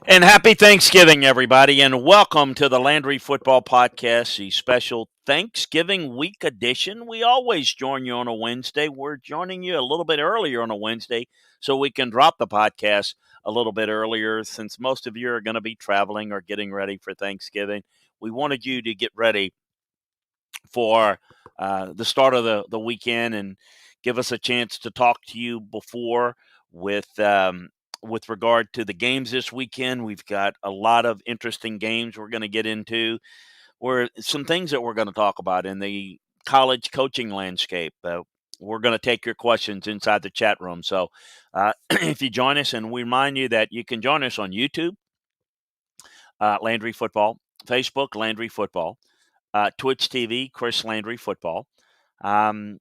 And happy Thanksgiving, everybody, and welcome to the Landry Football Podcast, the special Thanksgiving week edition. We always join you on a Wednesday. We're joining you a little bit earlier on a Wednesday so we can drop the podcast a little bit earlier since most of you are going to be traveling or getting ready for Thanksgiving. We wanted you to get ready for the start of the weekend and give us a chance to talk to you before with regard to the games this weekend. We've got a lot of interesting games we're going to get into. Where some things that we're going to talk about in the college coaching landscape. We're going to take your questions inside the chat room. So if you join us, and we remind you that you can join us on YouTube, Landry Football, Facebook, Landry Football, Twitch TV, Chris Landry Football. Um,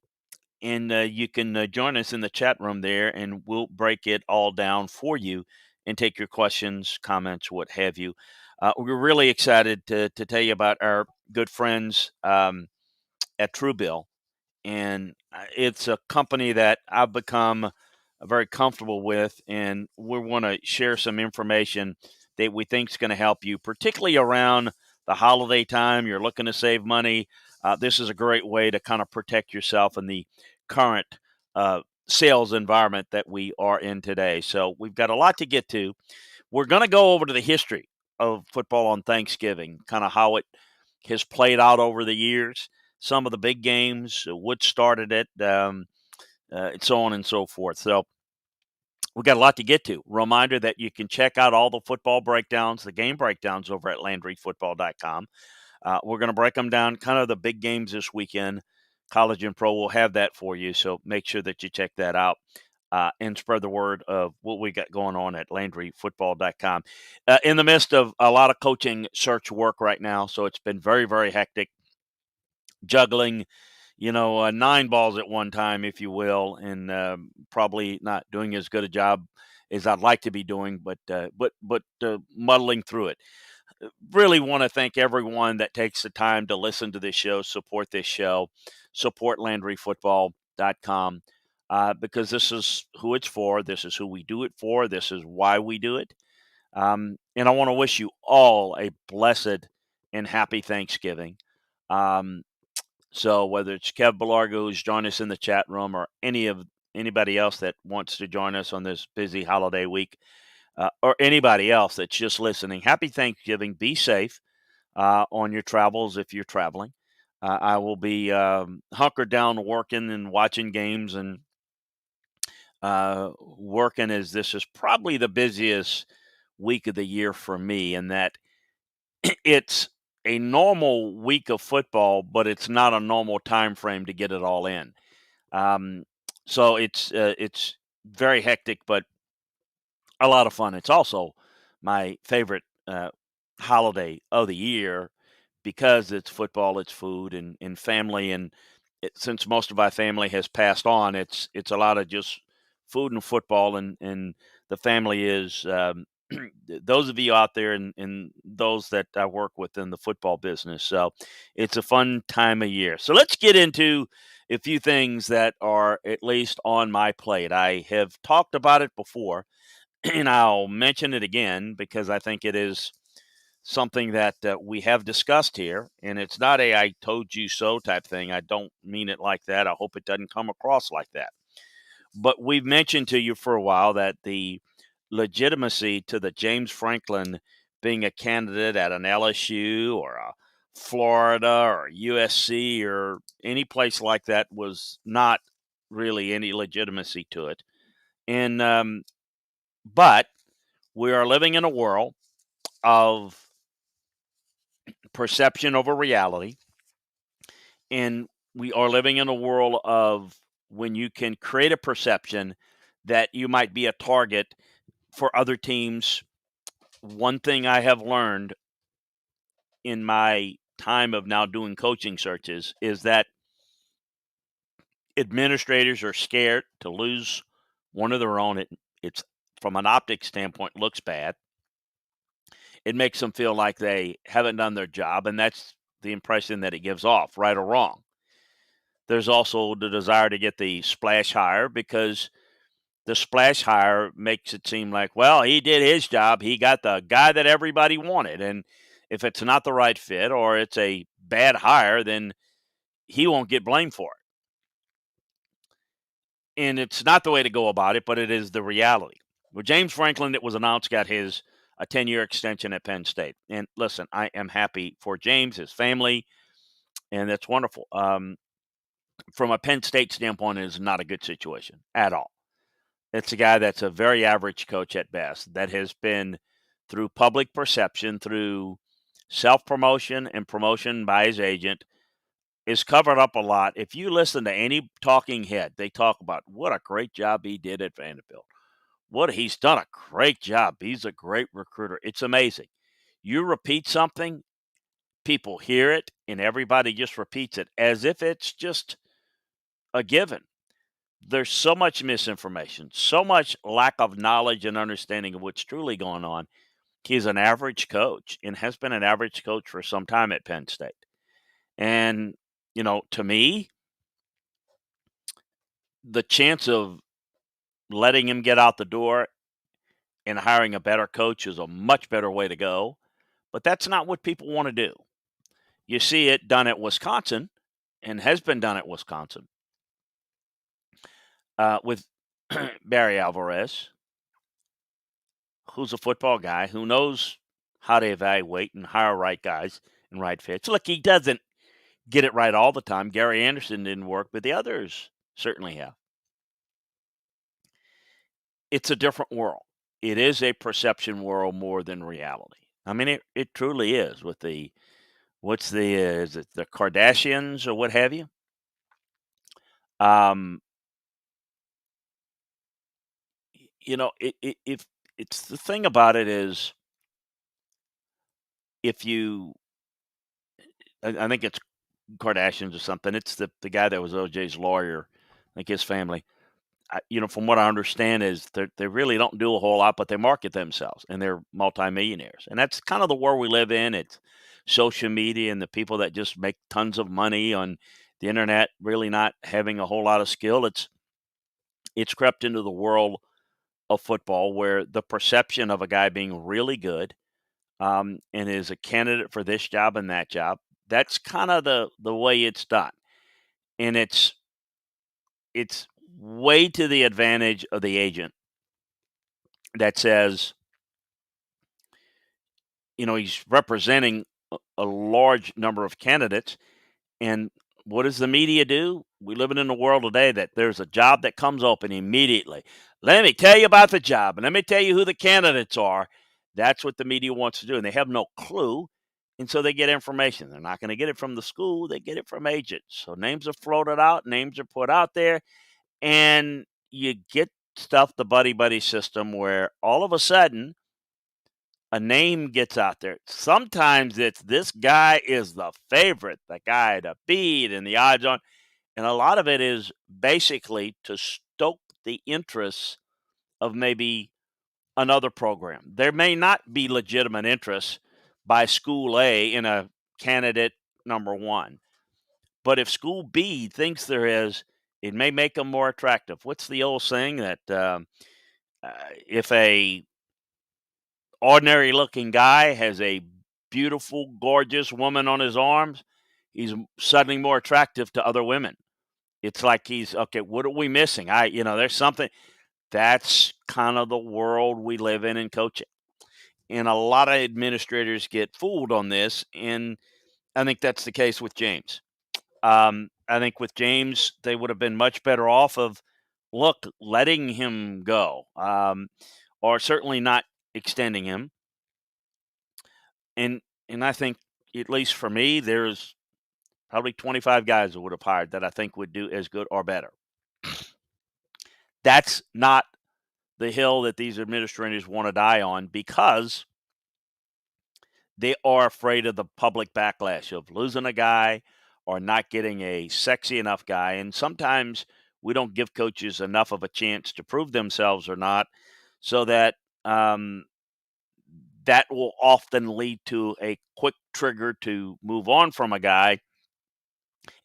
and you can join us in the chat room there, and we'll break it all down for you and take your questions, comments, what have you. We're really excited to tell you about our good friends at Truebill. And it's a company that I've become very comfortable with, and we want to share some information that we think is going to help you, particularly around the holiday time. You're looking to save money. This is a great way to kind of protect yourself in the current sales environment that we are in today. So we've got a lot to get to. We're going to go over to the history of football on Thanksgiving, kind of how it has played out over the years, some of the big games, what started it, and so on and so forth. So we got a lot to get to. Reminder that you can check out all the football breakdowns, the game breakdowns over at LandryFootball.com. We're going to break them down, kind of the big games this weekend. College and pro will have that for you, so make sure that you check that out. And spread the word of what we got going on at LandryFootball.com. In the midst of a lot of coaching search work right now, so it's been very, very hectic, juggling, nine balls at one time, if you will, and probably not doing as good a job as I'd like to be doing, but muddling through it. Really want to thank everyone that takes the time to listen to this show, support this show, support LandryFootball.com, because this is who it's for. This is who we do it for. This is why we do it. And I want to wish you all a blessed and happy Thanksgiving. Um, so whether it's Kev Belargo who's joined us in the chat room or anybody else that wants to join us on this busy holiday week, or anybody else that's just listening, happy Thanksgiving. Be safe on your travels if you're traveling. I will be hunkered down working and watching games and working, as this is probably the busiest week of the year for me, in that it's a normal week of football, but it's not a normal time frame to get it all in. Um, so it's very hectic, but a lot of fun. It's also my favorite holiday of the year because it's football, it's food, and family. And since most of my family has passed on, it's a lot of just food and football, and the family is those of you out there and those that I work with in the football business. So it's a fun time of year. So let's get into a few things that are at least on my plate. I have talked about it before, and I'll mention it again because I think it is something that we have discussed here, and it's not a "I told you so" type thing. I don't mean it like that. I hope it doesn't come across like that. But we've mentioned to you for a while that the legitimacy to the James Franklin being a candidate at an LSU or a Florida or USC or any place like that was not really any legitimacy to it. And but we are living in a world of perception over reality, and we are living in a world of when you can create a perception that you might be a target for other teams. One thing I have learned in my time of now doing coaching searches is that administrators are scared to lose one of their own. It's from an optics standpoint looks bad. It makes them feel like they haven't done their job, and that's the impression that it gives off, right or wrong. There's also the desire to get the splash hire because the splash hire makes it seem like, well, he did his job. He got the guy that everybody wanted. And if it's not the right fit or it's a bad hire, then he won't get blamed for it. And it's not the way to go about it, but it is the reality. Well, James Franklin, it was announced, got his a 10-year extension at Penn State. And listen, I am happy for James, his family, and that's wonderful. From a Penn State standpoint, it is not a good situation at all. It's a guy that's a very average coach at best that has been through public perception, through self promotion and promotion by his agent, is covered up a lot. If you listen to any talking head, they talk about what a great job he did at Vanderbilt. What he's done a great job. He's a great recruiter. It's amazing. You repeat something, people hear it, and everybody just repeats it as if it's just a given. There's so much misinformation, so much lack of knowledge and understanding of what's truly going on. He's an average coach and has been an average coach for some time at Penn State. And, to me, the chance of letting him get out the door and hiring a better coach is a much better way to go. But that's not what people want to do. You see it done at Wisconsin and has been done at Wisconsin with Barry Alvarez, who's a football guy who knows how to evaluate and hire right guys and right fits. Look, he doesn't get it right all the time. Gary Anderson didn't work, but the others certainly have. It's a different world. It is a perception world more than reality. I mean, it truly is with is it the Kardashians or what have you? Um, if it's the thing about it is if you, I think it's Kardashians or something. It's the guy that was OJ's lawyer, like his family. From what I understand, is they really don't do a whole lot, but they market themselves, and they're multimillionaires, and that's kind of the world we live in. It's social media and the people that just make tons of money on the internet, really not having a whole lot of skill. It's crept into the world of football where the perception of a guy being really good and is a candidate for this job and that job. That's kind of the way it's done, and it's way to the advantage of the agent that says, he's representing a large number of candidates. And what does the media do? We live in a world today that there's a job that comes open immediately. Let me tell you about the job and let me tell you who the candidates are. That's what the media wants to do. And they have no clue. And so they get information. They're not going to get it from the school, they get it from agents. So names are floated out, names are put out there, and you get stuff, the buddy buddy system, where all of a sudden a name gets out there. Sometimes it's this guy is the favorite, the guy to beat, and the odds on. And a lot of it is basically to stoke the interests of maybe another program. There may not be legitimate interest by school A in a candidate number one. But if school B thinks there is, it may make them more attractive. What's the old saying that if a ordinary looking guy has a beautiful, gorgeous woman on his arms, he's suddenly more attractive to other women. It's like he's okay. What are we missing? There's something. That's kind of the world we live in coaching, and a lot of administrators get fooled on this. And I think that's the case with James. I think with James, they would have been much better off of letting him go, or certainly not extending him. And I think, at least for me, there's probably 25 guys that would have hired that I think would do as good or better. That's not the hill that these administrators want to die on because they are afraid of the public backlash of losing a guy or not getting a sexy enough guy. And sometimes we don't give coaches enough of a chance to prove themselves or not, so that that will often lead to a quick trigger to move on from a guy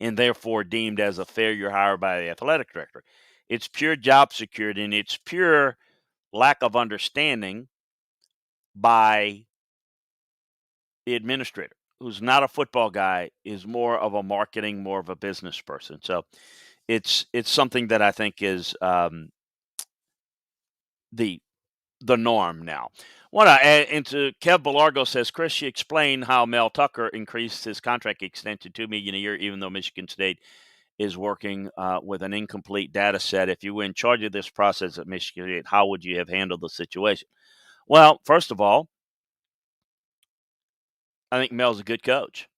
and therefore deemed as a failure hire by the athletic director. It's pure job security, and it's pure lack of understanding by the administrator, who's not a football guy, is more of a marketing, more of a business person. So it's something that I think is the norm now. Want to add into Kev Belargo says, Chris, you explained how Mel Tucker increased his contract extension to $2 million a year, even though Michigan State is working with an incomplete data set. If you were in charge of this process at Michigan State, how would you have handled the situation? Well, first of all, I think Mel's a good coach,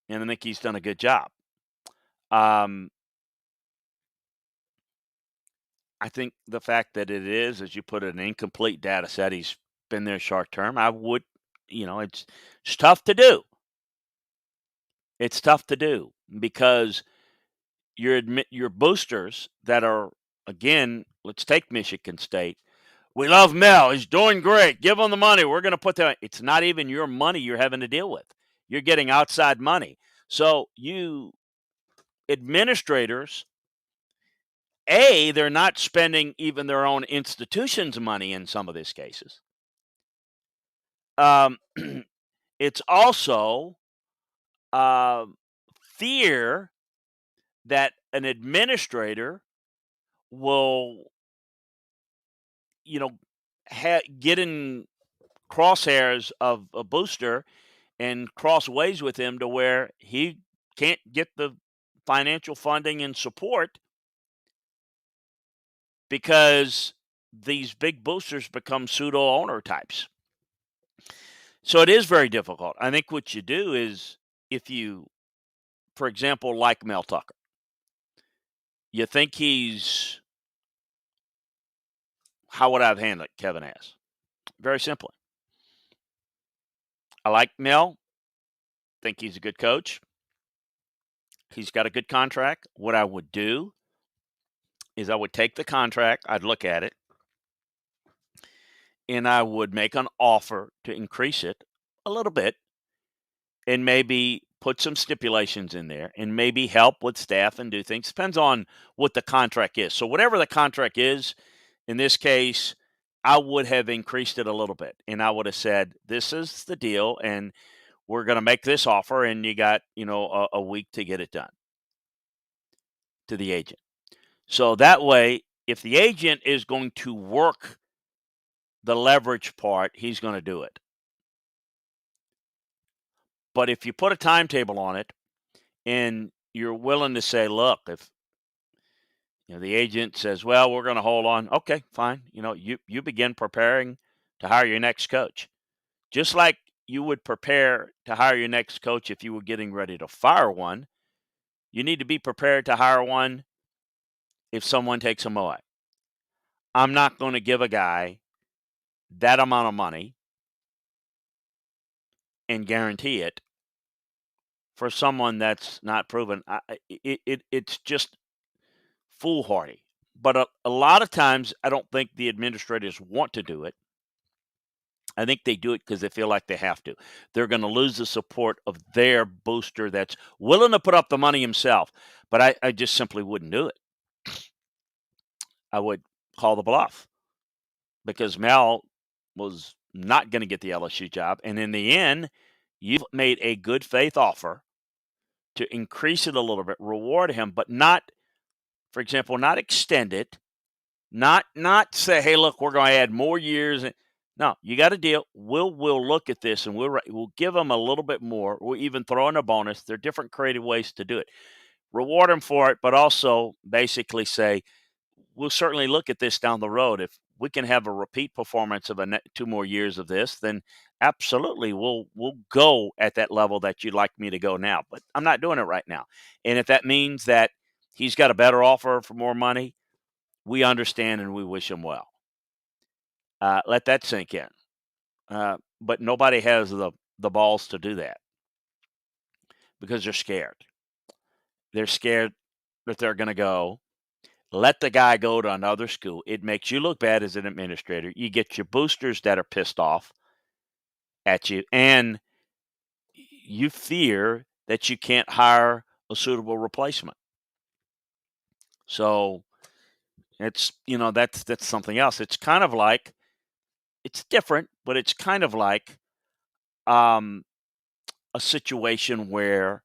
and I think he's done a good job. Um, I think the fact that it is, as you put it, an incomplete data set, he's been there short term. I would, it's tough to do. It's tough to do because your boosters that are, again, let's take Michigan State. We love Mel. He's doing great. Give him the money. We're going to put that. It's not even your money you're having to deal with. You're getting outside money. So you administrators, they're not spending even their own institution's money in some of these cases. Um, it's also fear that an administrator will, get in crosshairs of a booster and cross ways with him to where he can't get the financial funding and support because these big boosters become pseudo owner types. So it is very difficult. I think what you do is, if you, for example, like Mel Tucker, you think he's, how would I have handled it? Kevin asks. Very simply. I like Mel. Think he's a good coach. He's got a good contract. What I would do is I would take the contract, I'd look at it, and I would make an offer to increase it a little bit and maybe put some stipulations in there and maybe help with staff and do things. Depends on what the contract is. So whatever the contract is, in this case, I would have increased it a little bit, and I would have said, this is the deal, and we're going to make this offer, and you got, a week to get it done to the agent. So that way, if the agent is going to work the leverage part, he's going to do it. But if you put a timetable on it and you're willing to say, look, if the agent says, well, we're going to hold on, okay, fine. You begin preparing to hire your next coach. Just like you would prepare to hire your next coach if you were getting ready to fire one, you need to be prepared to hire one if someone takes him away. I'm not going to give a guy that amount of money and guarantee it for someone that's not proven. It's just foolhardy. But a lot of times, I don't think the administrators want to do it. I think they do it because they feel like they have to. They're going to lose the support of their booster that's willing to put up the money himself. But I just simply wouldn't do it. I would call the bluff because Mel was not going to get the LSU job. And in the end, you've made a good faith offer to increase it a little bit, reward him, but not, for example, not extend it, not say, hey, look, we're going to add more years. No, you got a deal. We'll look at this and we'll give them a little bit more. We'll even throw in a bonus. There are different creative ways to do it. Reward them for it, but also basically say, we'll certainly look at this down the road. If we can have a repeat performance of 2 more years of this, then absolutely we'll go at that level that you'd like me to go now. But I'm not doing it right now. And if that means that he's got a better offer for more money, we understand and we wish him well. Let that sink in. But nobody has the balls to do that because they're scared. They're scared that they're going to go. Let the guy go to another school. It makes you look bad as an administrator. You get your boosters that are pissed off at you, and you fear that you can't hire a suitable replacement. So It's that's something else. It's kind of like it's different, but it's kind of like um, a situation where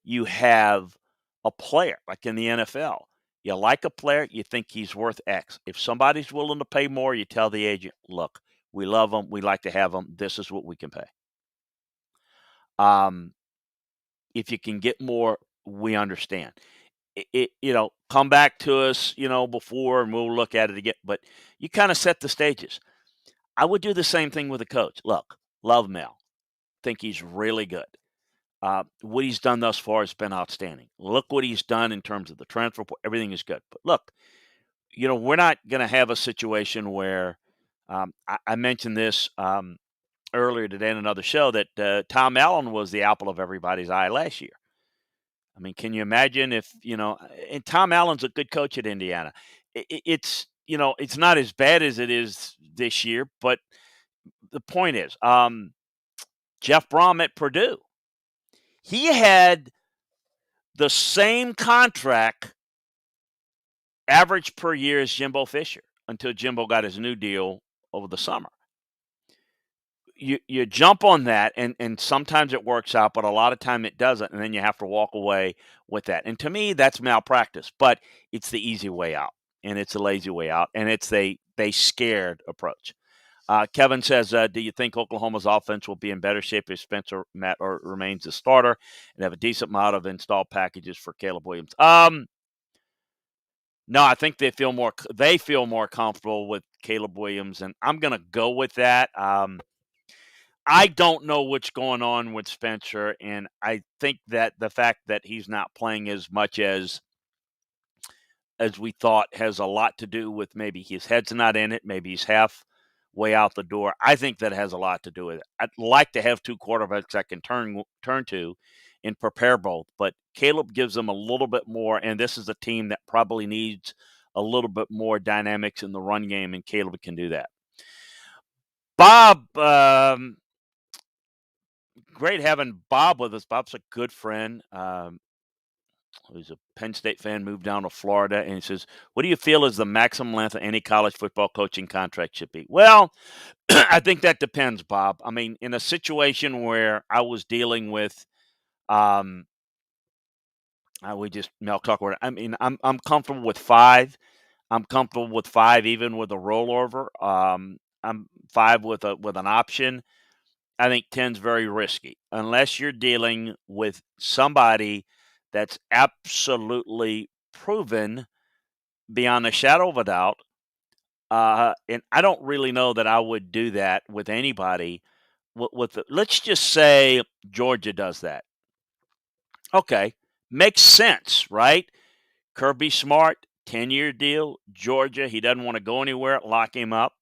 you have a player like in the NFL. You like a player, you think he's worth X. If somebody's willing to pay more, you tell the agent, "Look, we love him. We like to have him. This is what we can pay." Um, if you can get more, we understand. Come back to us, before, and we'll look at it again. But you kind of set the stages. I would do the same thing with a coach. Look, love Mel. Think he's really good. What he's done thus far has been outstanding. Look what he's done in terms of the transfer. Everything is good. But look, we're not going to have a situation where I mentioned this earlier today in another show that Tom Allen was the apple of everybody's eye last year. I mean, can you imagine if, and Tom Allen's a good coach at Indiana. It's not as bad as it is this year, but the point is, Jeff Brom at Purdue, he had the same contract average per year as Jimbo Fisher until Jimbo got his new deal over the summer. You jump on that, and sometimes it works out, but a lot of time it doesn't, and then you have to walk away with that. And to me, that's malpractice, but it's the easy way out, and it's a lazy way out, and it's they scared approach. Kevin says, do you think Oklahoma's offense will be in better shape if Spencer Matt or remains the starter and have a decent amount of installed packages for Caleb Williams? No, I think they feel more comfortable with Caleb Williams, and I'm going to go with that. I don't know what's going on with Spencer, and I think that the fact that he's not playing as much as we thought has a lot to do with maybe his head's not in it, maybe he's halfway out the door. I think that has a lot to do with it. I'd like to have two quarterbacks I can turn to and prepare both, but Caleb gives them a little bit more, and this is a team that probably needs a little bit more dynamics in the run game, and Caleb can do that. Bob, great having Bob with us. Bob's a good friend. He's a Penn State fan, moved down to Florida, and he says, "What do you feel is the maximum length of any college football coaching contract should be?" Well, I think that depends, Bob. I mean, in a situation where I was dealing with, um, we just talk about it. I mean, I'm comfortable with 5. I'm comfortable with 5, even with a rollover. I'm 5 with an option. I think 10's very risky unless you're dealing with somebody that's absolutely proven beyond a shadow of a doubt. And I don't really know that I would do that with anybody. Let's just say Georgia does that. Okay, makes sense, right? Kirby Smart, 10-year deal. Georgia, he doesn't want to go anywhere. Lock him up.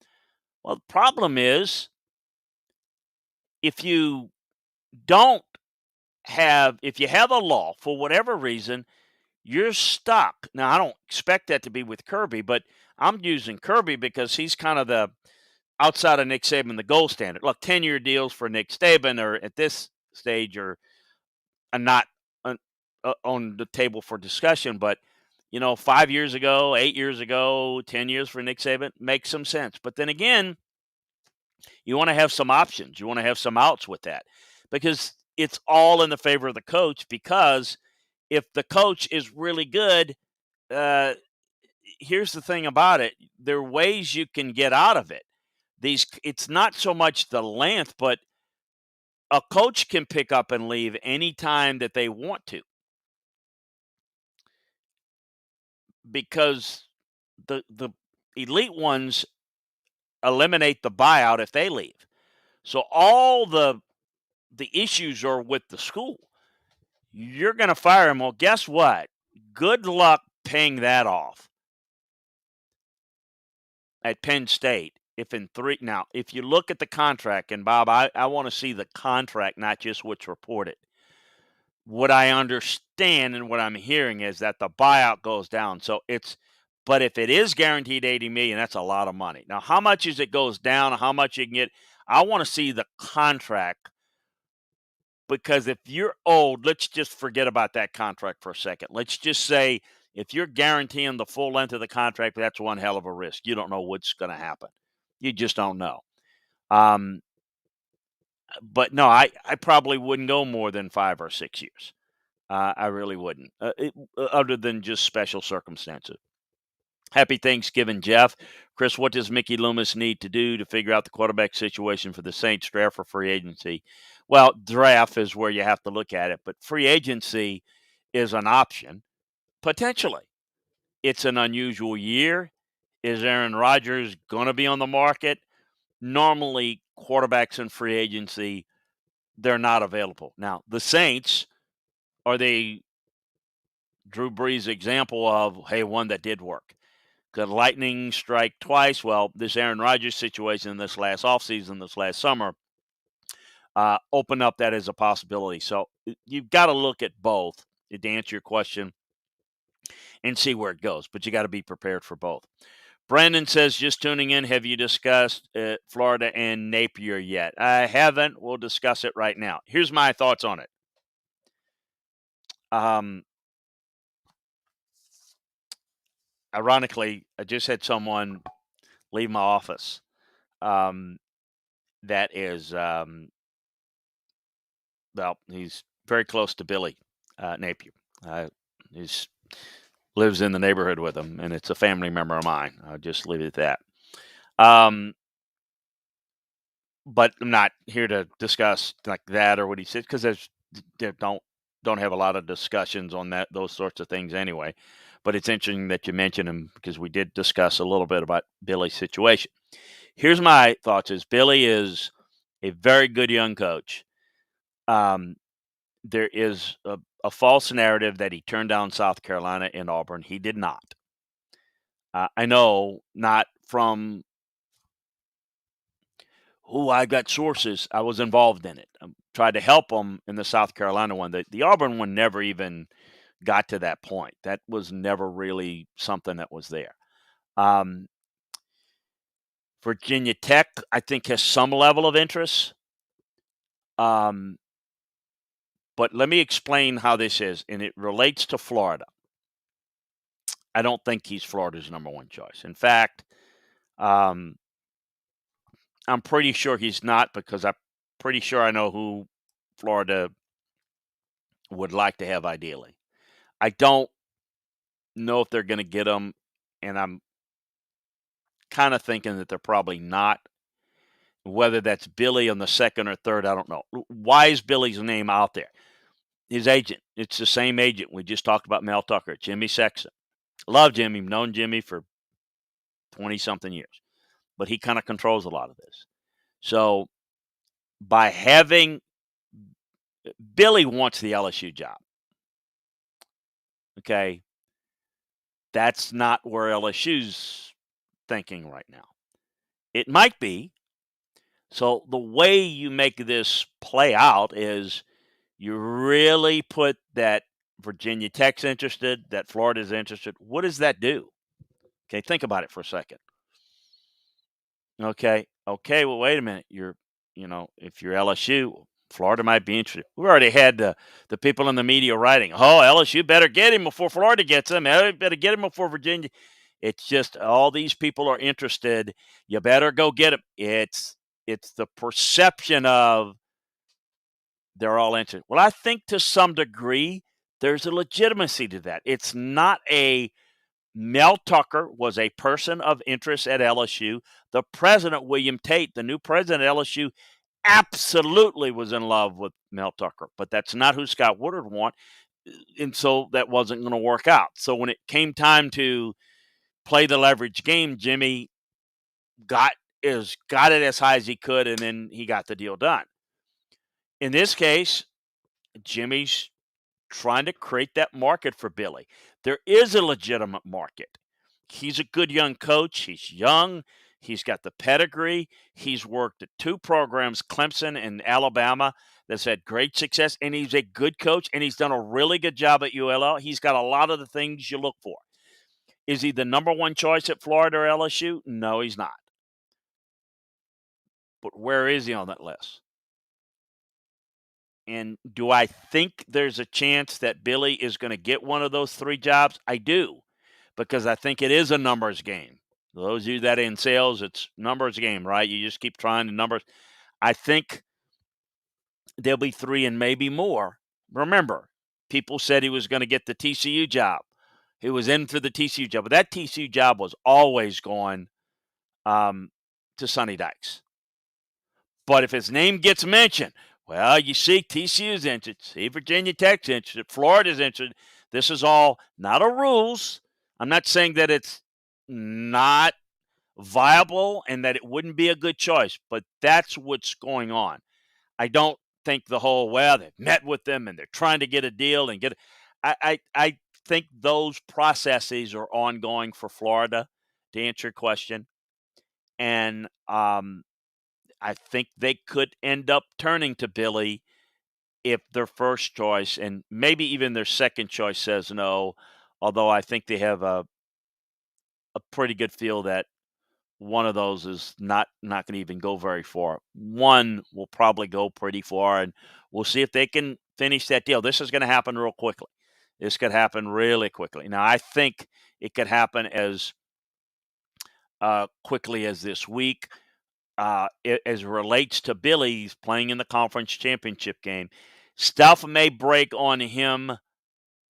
Well, the problem is if you don't if you have a law for whatever reason, you're stuck. Now, I don't expect that to be with Kirby, but I'm using Kirby because he's kind of the outside of Nick Saban, the gold standard. Look, 10-year deals for Nick Saban are at this stage are not on the table for discussion. But 5 years ago, 8 years ago, 10 years for Nick Saban makes some sense. But then again, you want to have some options. You want to have some outs with that because it's all in the favor of the coach. Because if the coach is really good, uh, here's the thing about it: there are ways you can get out of it. It's not so much the length, but a coach can pick up and leave anytime that they want to because the elite ones eliminate the buyout if they leave. So all the issues are with the school. You're going to fire him. Well, guess what? Good luck paying that off at Penn State. If you look at the contract, and Bob, I want to see the contract, not just what's reported. What I understand and what I'm hearing is that the buyout goes down. But if it is guaranteed $80 million, that's a lot of money. Now, how much as it goes down, how much you can get, I want to see the contract because if you're old, let's just forget about that contract for a second. Let's just say If you're guaranteeing the full length of the contract, that's one hell of a risk. You don't know what's going to happen. You just don't know. Um, but no, I probably wouldn't go more than 5 or 6 years. I really wouldn't, other than just special circumstances. Happy Thanksgiving, Jeff. Chris, what does Mickey Loomis need to do to figure out the quarterback situation for the Saints draft for free agency? Well, draft is where you have to look at it, but free agency is an option, potentially. It's an unusual year. Is Aaron Rodgers going to be on the market? Normally, quarterbacks in free agency, they're not available. Now, the Saints, are they Drew Brees' example of, hey, one that did work? Could lightning strike twice? Well, this Aaron Rodgers situation this last offseason, this last summer, opened up that as a possibility. So you've got to look at both to answer your question and see where it goes, but you got to be prepared for both. Brandon says, just tuning in, have you discussed Florida and Napier yet? I haven't. We'll discuss it right now. Here's my thoughts on it. Ironically, I just had someone leave my office that is, well, he's very close to Billy Napier. He's lives in the neighborhood with him, and it's a family member of mine. I'll just leave it at that. But I'm not here to discuss like that or what he said because they don't have a lot of discussions on those sorts of things anyway. But it's interesting that you mentioned him because we did discuss a little bit about Billy's situation. Here's my thoughts: is Billy is a very good young coach. There is a false narrative that he turned down South Carolina and Auburn. He did not. I know not from who I got sources. I was involved in it. I tried to help them in the South Carolina one. The Auburn one never even got to that point. That was never really something that was there. Virginia Tech, I think, has some level of interest. But let me explain how this is, and it relates to Florida. I don't think he's Florida's number one choice. In fact, I'm pretty sure he's not because I'm pretty sure I know who Florida would like to have ideally. I don't know if they're going to get him, and I'm kind of thinking that they're probably not. Whether that's Billy on the second or third, I don't know. Why is Billy's name out there? His agent, it's the same agent. We just talked about Mel Tucker, Jimmy Sexton. Love Jimmy, known Jimmy for 20-something years. But he kind of controls a lot of this. So by having Billy wants the LSU job. Okay. That's not where LSU's thinking right now. It might be. So the way you make this play out is you really put that Virginia Tech's interested, that Florida's interested. What does that do? Okay, think about it for a second. Okay, well, wait a minute. If you're LSU, Florida might be interested. We already had the people in the media writing, "Oh, LSU better get him before Florida gets him. Better get him before Virginia." It's just all these people are interested. You better go get him. It's the perception of they're all interested. Well, I think to some degree there's a legitimacy to that. It's not a Mel Tucker was a person of interest at LSU. The president, William Tate, the new president at LSU, absolutely was in love with Mel Tucker, but that's not who Scott Woodward wanted. And so that wasn't going to work out. So when it came time to play the leverage game, Jimmy got it as high as he could, and then he got the deal done. In this case, Jimmy's trying to create that market for Billy. There is a legitimate market. He's a good young coach. He's young. He's got the pedigree. He's worked at two programs, Clemson and Alabama, that's had great success. And he's a good coach, and he's done a really good job at ULL. He's got a lot of the things you look for. Is he the number one choice at Florida or LSU? No, he's not. But where is he on that list? And do I think there's a chance that Billy is going to get one of those 3 jobs? I do, because I think it is a numbers game. Those of you that are in sales, it's numbers game, right? You just keep trying the numbers. I think there'll be 3 and maybe more. Remember, people said he was going to get the TCU job. He was in for the TCU job, but that TCU job was always going to Sonny Dykes. But if his name gets mentioned, well, you see TCU's interested, see Virginia Tech's interested, Florida's interested. This is all not a rules. I'm not saying that it's not viable and that it wouldn't be a good choice, but that's what's going on. I don't think the whole, well, they've met with them and they're trying to get a deal and get I think those processes are ongoing for Florida, to answer your question. And I think they could end up turning to Billy if their first choice and maybe even their second choice says no, although I think they have a pretty good feel that one of those is not going to even go very far. One will probably go pretty far, and we'll see if they can finish that deal. This is going to happen real quickly. This could happen really quickly. Now, I think it could happen as quickly as this week. As it relates to Billy, he's playing in the conference championship game. Stuff may break on him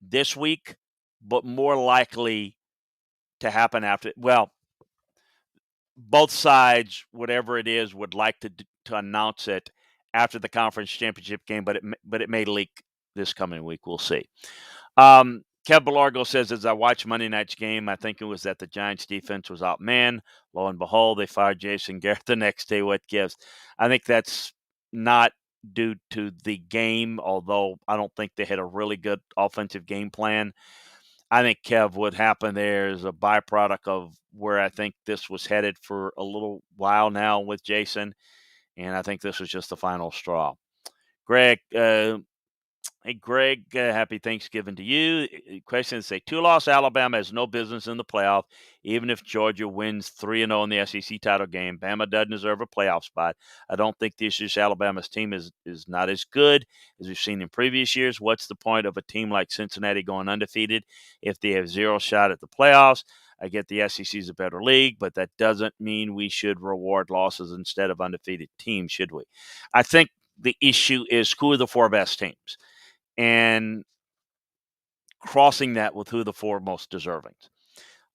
this week, but more likely to happen after. Well, both sides, whatever it is, would like to announce it after the conference championship game, but it may leak this coming week. We'll see. Kev Belargo says, as I watched Monday night's game, I think it was that the Giants defense was outmanned. Lo and behold, they fired Jason Garrett the next day. What gives? I think that's not due to the game, although I don't think they had a really good offensive game plan. I think, Kev, what happened there is a byproduct of where I think this was headed for a little while now with Jason, and I think this was just the final straw. Greg, hey, Greg, happy Thanksgiving to you. Question say 2-loss Alabama has no business in the playoff, even if Georgia wins 3-0 in the SEC title game. Bama doesn't deserve a playoff spot. I don't think this year's Alabama's team is not as good as we've seen in previous years. What's the point of a team like Cincinnati going undefeated if they have zero shot at the playoffs? I get the SEC is a better league, but that doesn't mean we should reward losses instead of undefeated teams, should we? I think the issue is who are the 4 best teams, and crossing that with who the 4 most deserving.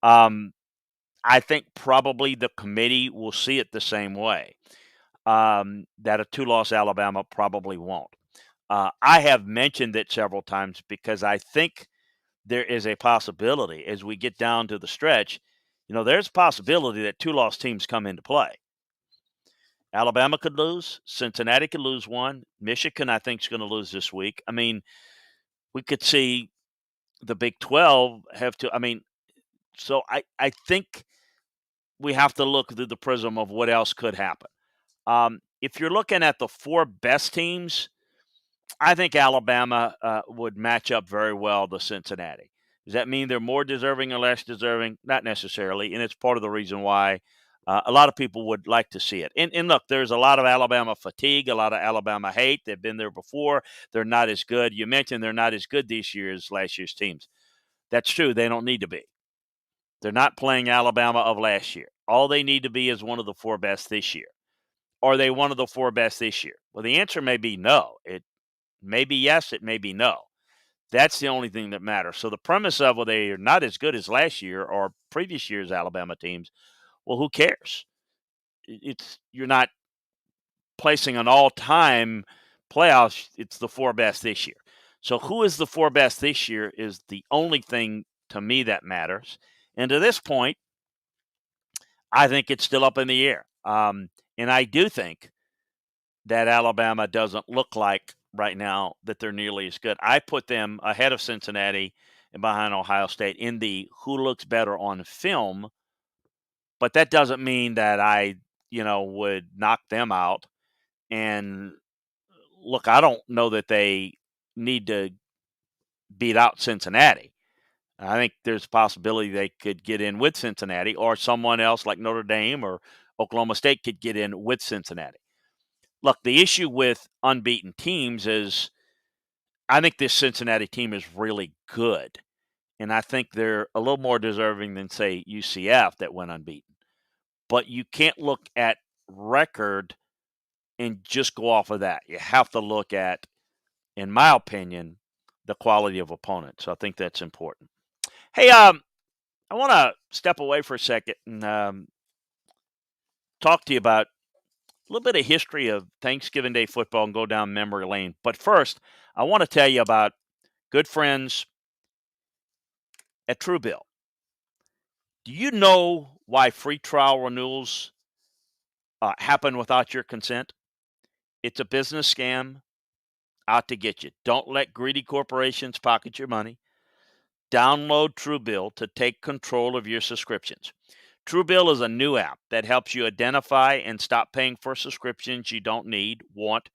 I think probably the committee will see it the same way, that a 2-loss Alabama probably won't. I have mentioned it several times because I think there is a possibility as we get down to the stretch, there's a possibility that 2-loss teams come into play. Alabama could lose. Cincinnati could lose one. Michigan, I think, is going to lose this week. I mean, we could see the Big 12 have to. I mean, so I think we have to look through the prism of what else could happen. If you're looking at the 4 best teams, I think Alabama would match up very well to Cincinnati. Does that mean they're more deserving or less deserving? Not necessarily, and it's part of the reason why a lot of people would like to see it. And look, there's a lot of Alabama fatigue, a lot of Alabama hate. They've been there before. They're not as good. You mentioned they're not as good this year as last year's teams. That's true. They don't need to be. They're not playing Alabama of last year. All they need to be is one of the 4 best this year. Are they one of the 4 best this year? Well, the answer may be no. It may be yes, it may be no. That's the only thing that matters. So the premise of, well, they are not as good as last year or previous year's Alabama teams, well, who cares? You're not placing an all-time playoffs. It's the 4 best this year. So who is the 4 best this year is the only thing to me that matters. And to this point, I think it's still up in the air. And I do think that Alabama doesn't look like right now that they're nearly as good. I put them ahead of Cincinnati and behind Ohio State in the who looks better on film, but that doesn't mean that I, would knock them out. And look, I don't know that they need to beat out Cincinnati. I think there's a possibility they could get in with Cincinnati, or someone else like Notre Dame or Oklahoma State could get in with Cincinnati. Look, the issue with unbeaten teams is I think this Cincinnati team is really good, and I think they're a little more deserving than, say, UCF that went unbeaten. But you can't look at record and just go off of that. You have to look at, in my opinion, the quality of opponent. So I think that's important. Hey, I want to step away for a second and talk to you about a little bit of history of Thanksgiving Day football and go down memory lane. But first, I want to tell you about good friends at Truebill. Do you know why free trial renewals happen without your consent? It's a business scam out to get you. Don't let greedy corporations pocket your money. Download Truebill to take control of your subscriptions. Truebill is a new app that helps you identify and stop paying for subscriptions you don't need, want,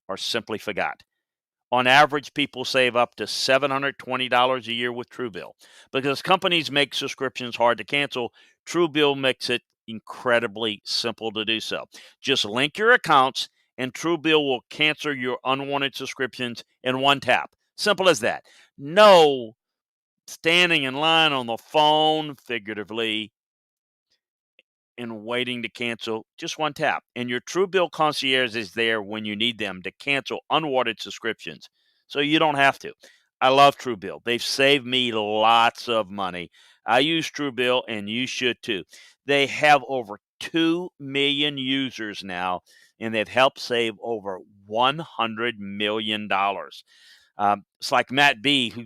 or simply forgot. On average, people save up to $720 a year with Truebill. Because companies make subscriptions hard to cancel, Truebill makes it incredibly simple to do so. Just link your accounts, and Truebill will cancel your unwanted subscriptions in one tap. Simple as that. No standing in line on the phone, figuratively, and waiting to cancel. Just one tap. And your Truebill concierge is there when you need them to cancel unwanted subscriptions. So you don't have to. I love Truebill. They've saved me lots of money. I use Truebill, and you should too. They have over 2 million users now, and they've helped save over $100 million. It's like Matt B, who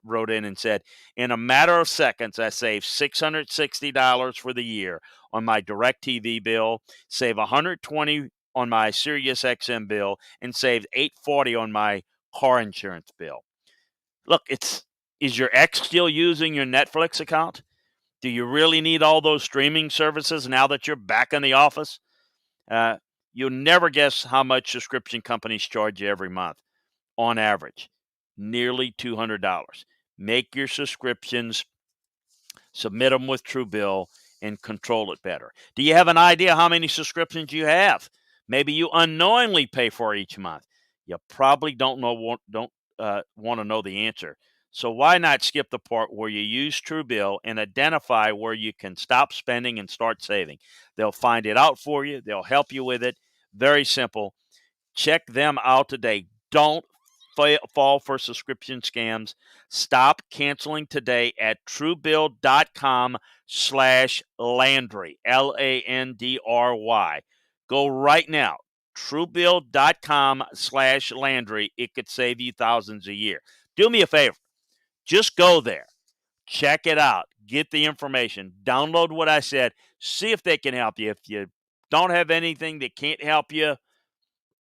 wrote in and said, in a matter of seconds, I saved $660 for the year on my DirecTV bill, save $120 on my Sirius XM bill, and saved $840 on my car insurance bill. Look, is your ex still using your Netflix account? Do you really need all those streaming services now that you're back in the office? Uh, you'll never guess how much subscription companies charge you every month on average, nearly $200. Make your subscriptions, submit them with Truebill, and control it better. Do you have an idea how many subscriptions you have? Maybe you unknowingly pay for each month. You probably don't want to know the answer. So why not skip the part where you use Truebill and identify where you can stop spending and start saving? They'll find it out for you. They'll help you with it. Very simple. Check them out today. Don't fall for subscription scams. Stop canceling today at truebill.com/Landry, Landry. Go right now. Truebill.com/Landry. It could save you thousands a year. Do me a favor. Just go there. Check it out. Get the information. Download what I said. See if they can help you. If you don't have anything that can't help you,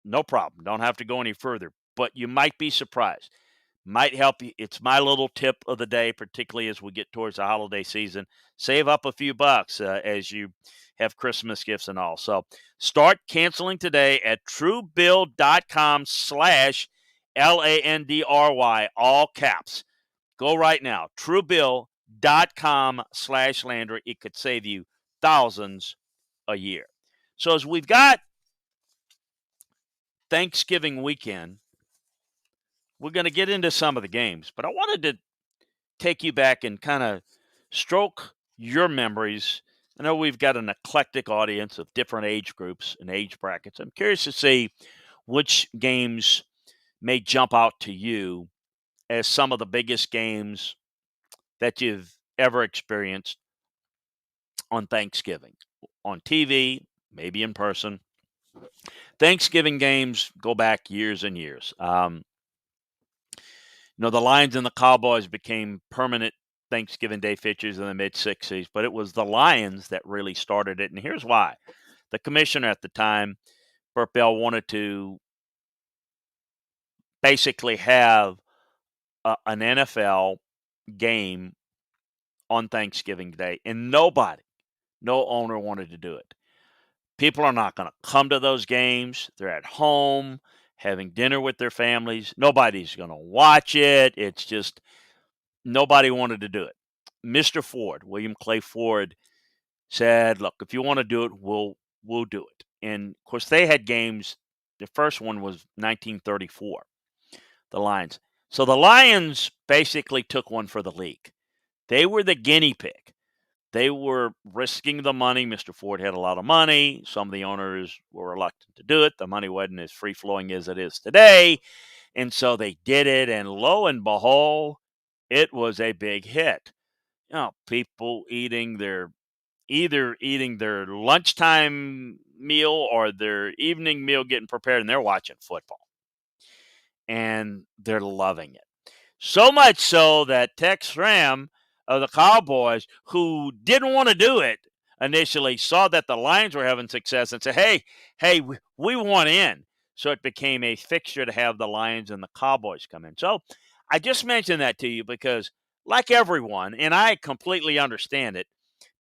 no problem. Don't have to go any further, but you might be surprised. Might help you. It's my little tip of the day, particularly as we get towards the holiday season. Save up a few bucks as you have Christmas gifts and all. So start canceling today at truebill.com/Landry, all caps. Go right now. Truebill.com/Landry. It could save you thousands a year. So as we've got Thanksgiving weekend, we're going to get into some of the games, but I wanted to take you back and kind of stroke your memories. I know we've got an eclectic audience of different age groups and age brackets. I'm curious to see which games may jump out to you as some of the biggest games that you've ever experienced on Thanksgiving, on TV, maybe in person. Thanksgiving games go back years and years. The Lions and the Cowboys became permanent Thanksgiving Day fixtures in the mid-'60s, but it was the Lions that really started it, and here's why. The commissioner at the time, Burt Bell, wanted to basically have an NFL game on Thanksgiving Day, and no owner wanted to do it. People are not going to come to those games. They're at home having dinner with their families. Nobody's going to watch it. It's just nobody wanted to do it. Mr. Ford, William Clay Ford, said, "Look, if you want to do it, we'll do it." And of course, they had games. The first one was 1934. The Lions. So the Lions basically took one for the league. They were the guinea pig. They were risking the money. Mr. Ford had a lot of money. Some of the owners were reluctant to do it. The money wasn't as free flowing as it is today. And so they did it. And lo and behold, it was a big hit. People either eating their lunchtime meal or their evening meal getting prepared, and they're watching football. And they're loving it. So much so that Tex Schramm of the Cowboys, who didn't want to do it initially, saw that the Lions were having success and said, hey, we want in. So it became a fixture to have the Lions and the Cowboys come in. So I just mentioned that to you because, like everyone, and I completely understand it,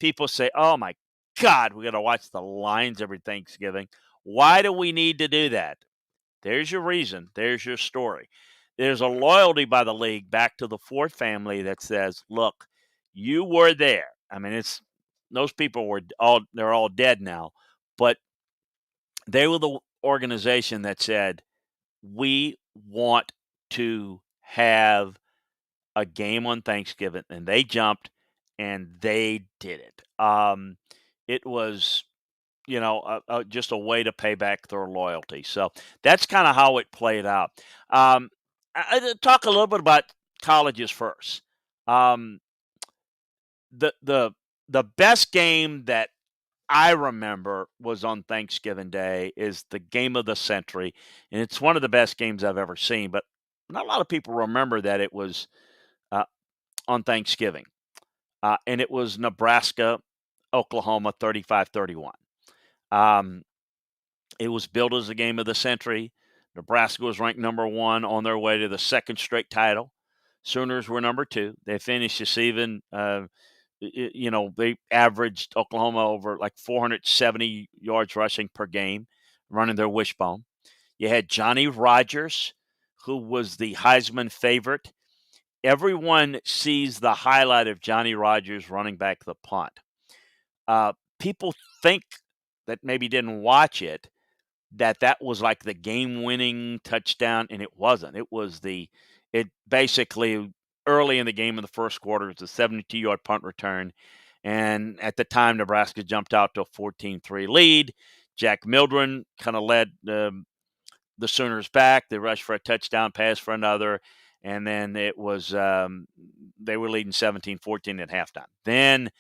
people say, oh my God, we got to watch the Lions every Thanksgiving. Why do we need to do that? There's your reason. There's your story. There's a loyalty by the league back to the Ford family that says, look, you were there. I mean, those people they're all dead now, but they were the organization that said, we want to have a game on Thanksgiving, and they jumped and they did it. It was just a way to pay back their loyalty. So that's kind of how it played out. Talk a little bit about colleges first. Um, the best game that I remember was on Thanksgiving Day is the game of the century, and it's one of the best games I've ever seen. But not a lot of people remember that it was uh, on Thanksgiving, and it was Nebraska, Oklahoma, 35-31. Um, It was billed as the game of the century. Nebraska was ranked number one on their way to the second straight title. Sooners were number two. They finished this even. They averaged Oklahoma over like 470 yards rushing per game, running their wishbone. You had Johnny Rodgers, who was the Heisman favorite. Everyone sees the highlight of Johnny Rodgers running back the punt. People think that maybe didn't watch it that was like the game-winning touchdown, and it wasn't. It basically early in the game in the first quarter, it was a 72-yard punt return, and at the time, Nebraska jumped out to a 14-3 lead. Jack Mildren kind of led the Sooners back. They rushed for a touchdown, pass for another, and then it was they were leading 17-14 at halftime. Then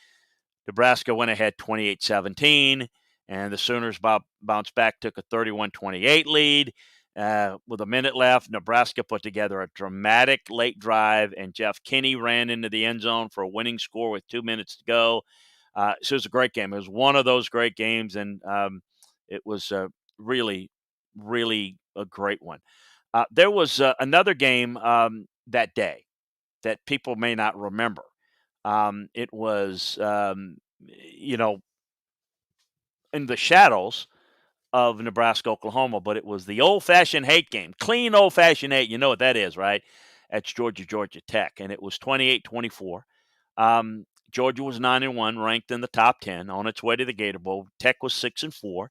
Nebraska went ahead 28-17, and the Sooners bounced back, took a 31-28 lead. With a minute left, Nebraska put together a dramatic late drive, and Jeff Kinney ran into the end zone for a winning score with 2 minutes to go. So it was a great game. It was one of those great games, and it was really, really a great one. There was another game that day that people may not remember. It was, in the shadows of Nebraska, Oklahoma, but it was the old-fashioned hate game. Clean old-fashioned hate. You know what that is, right? That's Georgia Tech, and it was 28-24. Georgia was 9-1, ranked in the top 10, on its way to the Gator Bowl. Tech was 6-4,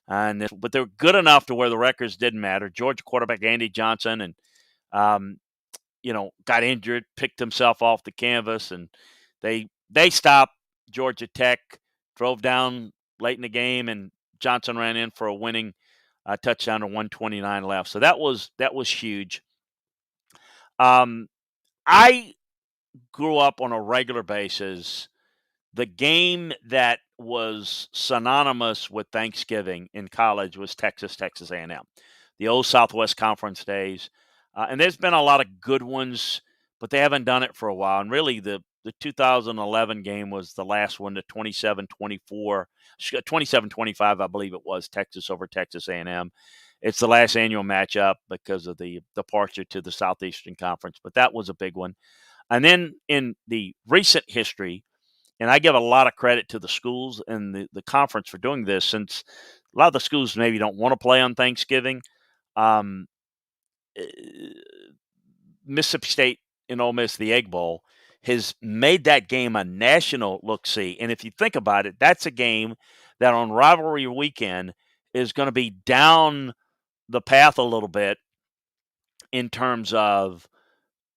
but they were good enough to where the records didn't matter. Georgia quarterback Andy Johnson and um, got injured, picked himself off the canvas, and they stopped Georgia Tech, drove down late in the game, and Johnson ran in for a winning touchdown to 129 left. So that was huge. I grew up on a regular basis. The game that was synonymous with Thanksgiving in college was Texas A&M, the old Southwest Conference days. And there's been a lot of good ones, but they haven't done it for a while. And really, the 2011 game was the last one, the 27-24, 27-25, I believe it was, Texas over Texas A&M. It's the last annual matchup because of the departure to the Southeastern Conference, but that was a big one. And then in the recent history, and I give a lot of credit to the schools and the conference for doing this, since a lot of the schools maybe don't want to play on Thanksgiving. Um, eh, Mississippi State and Ole Miss, the Egg Bowl, has made that game a national look-see. And if you think about it, that's a game that on rivalry weekend is going to be down the path a little bit in terms of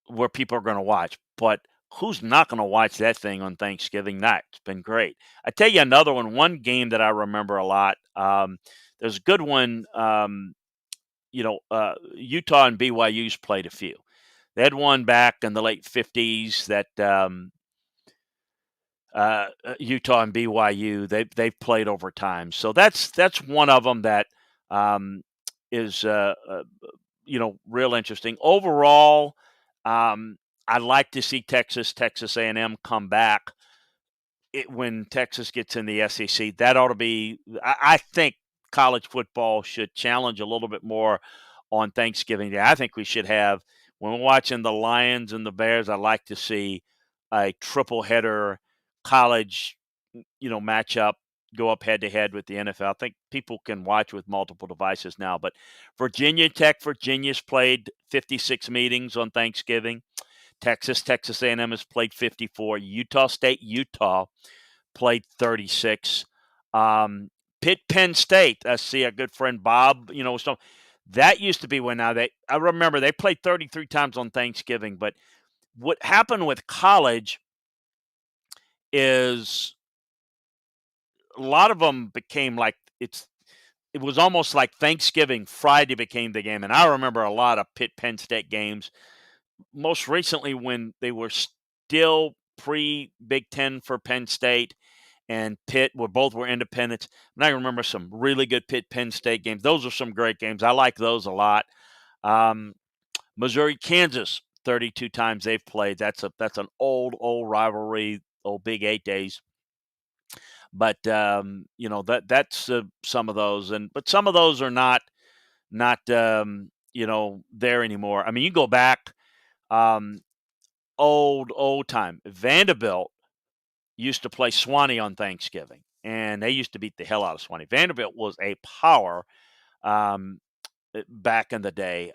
where people are going to watch. But who's not going to watch that thing on Thanksgiving night? It's been great. I tell you another one. One game that I remember a lot. There's a good one. Utah and BYU's played a few. They had one back in the late '50s that Utah and BYU they've played over time. So that's one of them that um, is real interesting. Overall, I'd like to see Texas A&M come back when Texas gets in the SEC. That ought to be. I think college football should challenge a little bit more on Thanksgiving Day. I think we should have when we're watching the Lions and the Bears. I like to see a triple header college, matchup go up head to head with the NFL. I think people can watch with multiple devices now. But Virginia's played 56 meetings on Thanksgiving. Texas A&M has played 54. Utah played 36. Penn State. I see a good friend Bob. That used to be when I remember they played 33 times on Thanksgiving. But what happened with college is a lot of them became like it was almost like Thanksgiving Friday became the game. And I remember a lot of Penn State games. Most recently when they were still pre Big Ten for Penn State and Pitt were independents. And I remember some really good Penn State games. Those are some great games. I like those a lot. Um, Missouri Kansas 32 times they've played. That's an old rivalry, old Big 8 days. But that's some of those, but some of those are not there anymore. I mean, you go back um, old time. Vanderbilt used to play Swanee on Thanksgiving, and they used to beat the hell out of Swanee. Vanderbilt was a power um, back in the day.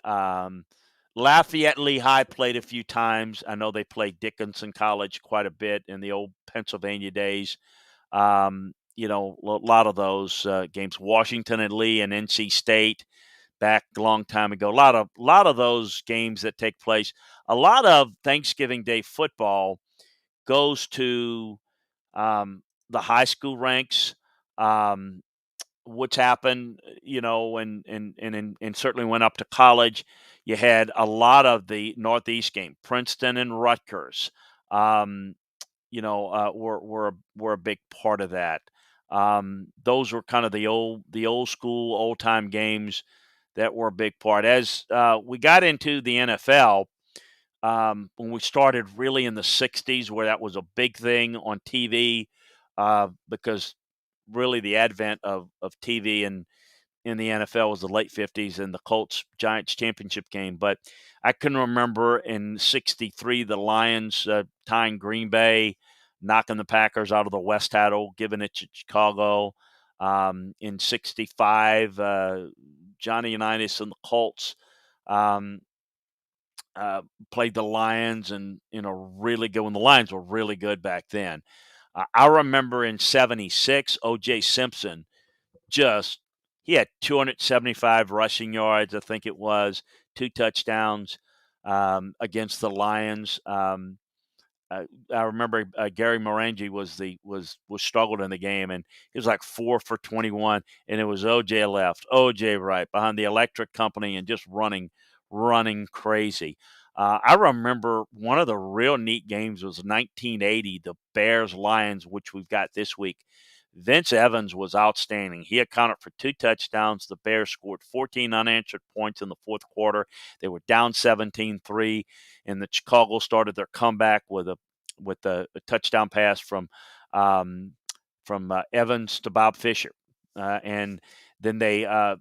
Lafayette Lehigh played a few times. I know they played Dickinson College quite a bit in the old Pennsylvania days. A lot of those games. Washington and Lee and NC State back a long time ago. A lot of those games that take place. A lot of Thanksgiving Day football goes to the high school ranks. Um, what's happened, and certainly went up to college. You had a lot of the Northeast game, Princeton and Rutgers. Um, were a big part of that. Those were kind of the old school, old time games that were a big part. As we got into the NFL, when we started really in the '60s, where that was a big thing on TV, because really the advent of TV and in the NFL was the late '50s and the Colts Giants championship game. But I can remember in '63 the Lions tying Green Bay, knocking the Packers out of the West Title, giving it to Chicago. In '65, Johnny Unitas and the Colts um, played the Lions, and really good when the Lions were really good back then. I remember in '76, O.J. Simpson just he had 275 rushing yards, I think it was, 2 touchdowns against the Lions. I remember Gary Morangi was struggled in the game, and he was like 4 for 21, and it was OJ left, OJ right behind the electric company, and just running crazy. I remember one of the real neat games was 1980, the Bears Lions, which we've got this week. Vince Evans was outstanding. He accounted for 2 touchdowns. The Bears scored 14 unanswered points in the fourth quarter. They were down 17-3, and the Chicago started their comeback with a touchdown pass um, from Evans to Bob Fisher, and then the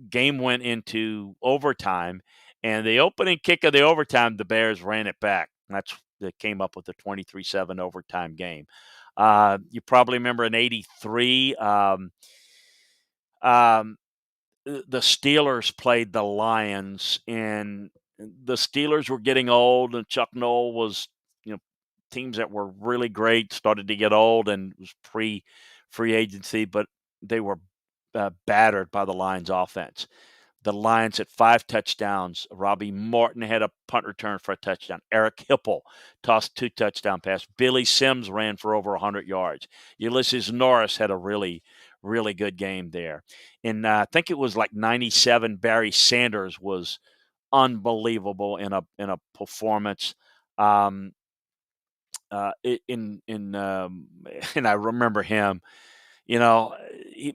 game went into overtime, and the opening kick of the overtime, the Bears ran it back. That came up with a 23-7 overtime game. You probably remember in '83, um, the Steelers played the Lions, and the Steelers were getting old, and Chuck Noll was, teams that were really great started to get old, and it was pre-free agency, but they were battered by the Lions offense. The Lions had 5 touchdowns. Robbie Martin had a punt return for a touchdown. Eric Hipple tossed 2 touchdown passes. Billy Sims ran for over 100 yards. Ulysses Norris had a really, really good game there. And I think it was like 97. Barry Sanders was unbelievable in a performance. Um, and I remember him,